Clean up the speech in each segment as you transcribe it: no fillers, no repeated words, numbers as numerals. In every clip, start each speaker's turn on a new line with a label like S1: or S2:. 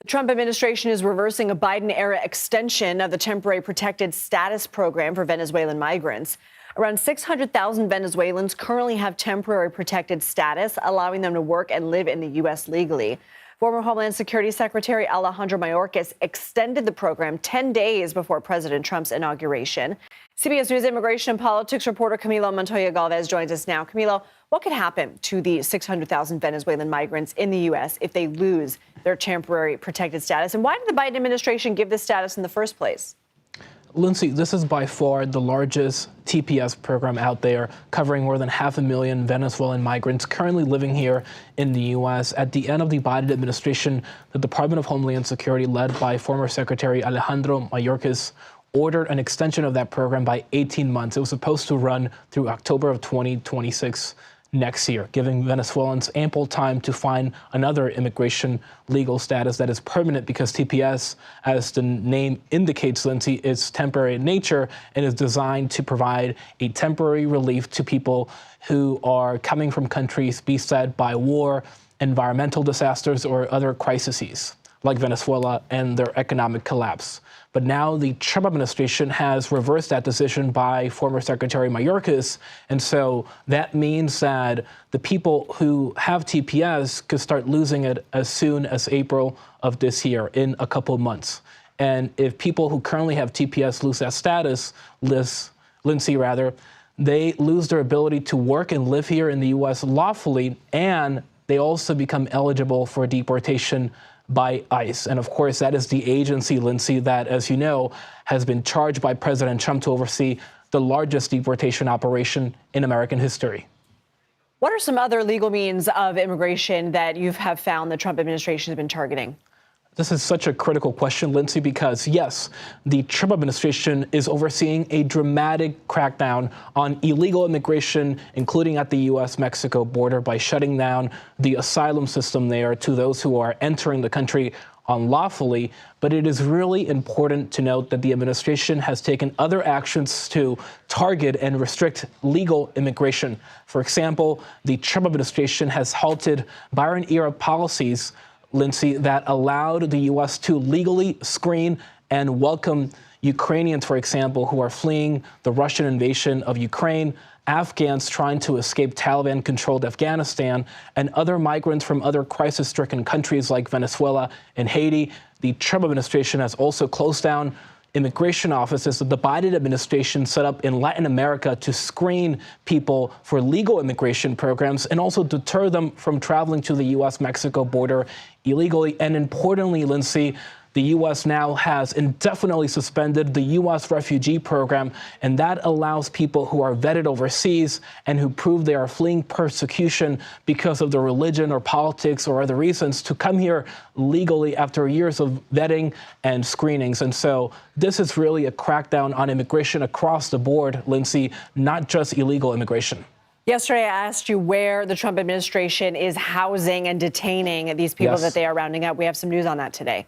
S1: The Trump administration is reversing a Biden-era extension of the temporary protected status program for Venezuelan migrants. Around 600,000 Venezuelans currently have temporary protected status, allowing them to work and live in the U.S. legally. Former Homeland Security Secretary Alejandro Mayorkas extended the program 10 days before President Trump's inauguration. CBS News immigration and politics reporter Camilo Montoya-Galvez joins us now. Camilo, what could happen to the 600,000 Venezuelan migrants in the U.S. if they lose their temporary protected status? And why did the Biden administration give this status in the first place?
S2: Lindsay, this is by far the largest TPS program out there, covering more than 500,000 Venezuelan migrants currently living here in the U.S. At the end of the Biden administration, the Department of Homeland Security, led by former Secretary Alejandro Mayorkas, ordered an extension of that program by 18 months. It was supposed to run through October of 2026 next year, giving Venezuelans ample time to find another immigration legal status that is permanent, because TPS, as the name indicates, Lindsay, is temporary in nature and is designed to provide a temporary relief to people who are coming from countries beset by war, environmental disasters, or other crises like Venezuela and their economic collapse. But now the Trump administration has reversed that decision by former Secretary Mayorkas. And so that means that the people who have TPS could start losing it as soon as April of this year, in a couple of months. And if people who currently have TPS lose that status, Lindsay, they lose their ability to work and live here in the U.S. lawfully, and they also become eligible for deportation by ICE. And of course, that is the agency, Lindsay, that, as you know, has been charged by President Trump to oversee the largest deportation operation in American history.
S1: What are some other legal means of immigration that you have found the Trump administration has been targeting?
S2: This is such a critical question, Lindsay, because, yes, the Trump administration is overseeing a dramatic crackdown on illegal immigration, including at the U.S.-Mexico border, by shutting down the asylum system there to those who are entering the country unlawfully. But it is really important to note that the administration has taken other actions to target and restrict legal immigration. For example, the Trump administration has halted Biden-era policies, Lindsay, that allowed the U.S. to legally screen and welcome Ukrainians, for example, who are fleeing the Russian invasion of Ukraine, Afghans trying to escape Taliban-controlled Afghanistan, and other migrants from other crisis-stricken countries like Venezuela and Haiti. The Trump administration has also closed down immigration offices that the Biden administration set up in Latin America to screen people for legal immigration programs and also deter them from traveling to the U.S.-Mexico border illegally. And importantly, Lindsay, the U.S. now has indefinitely suspended the U.S. refugee program, and that allows people who are vetted overseas and who prove they are fleeing persecution because of their religion or politics or other reasons to come here legally after years of vetting and screenings. And so this is really a crackdown on immigration across the board, Lindsay, not just illegal immigration.
S1: Yesterday, I asked you where the Trump administration is housing and detaining these people that they are rounding up. We have some news on that today.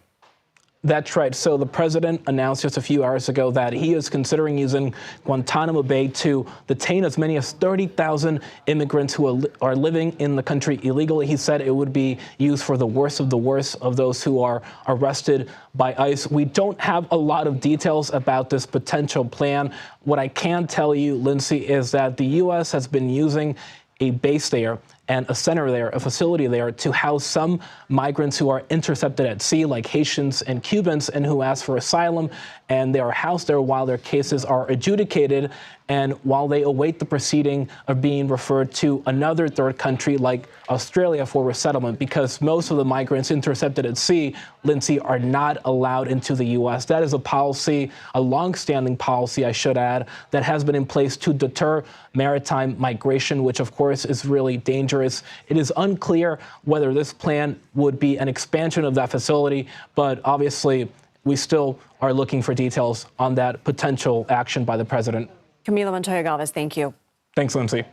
S2: That's right. So the president announced just a few hours ago that he is considering using Guantanamo Bay to detain as many as 30,000 immigrants who are living in the country illegally. He said it would be used for the worst of those who are arrested by ICE. We don't have a lot of details about this potential plan. What I can tell you, Lindsay, is that the U.S. has been using a base there and a center there, a facility there, to house some migrants who are intercepted at sea, like Haitians and Cubans, and who ask for asylum. And they are housed there while their cases are adjudicated and while they await the proceeding of being referred to another third country like Australia for resettlement, because most of the migrants intercepted at sea, Lindsay, are not allowed into the U.S. That is a policy, a long-standing policy, I should add, that has been in place to deter maritime migration, which, of course, is really dangerous. It is unclear whether this plan would be an expansion of that facility, but obviously we still are looking for details on that potential action by the president.
S1: Camilo Montoya-Galvez, thank you.
S2: Thanks, Lindsay.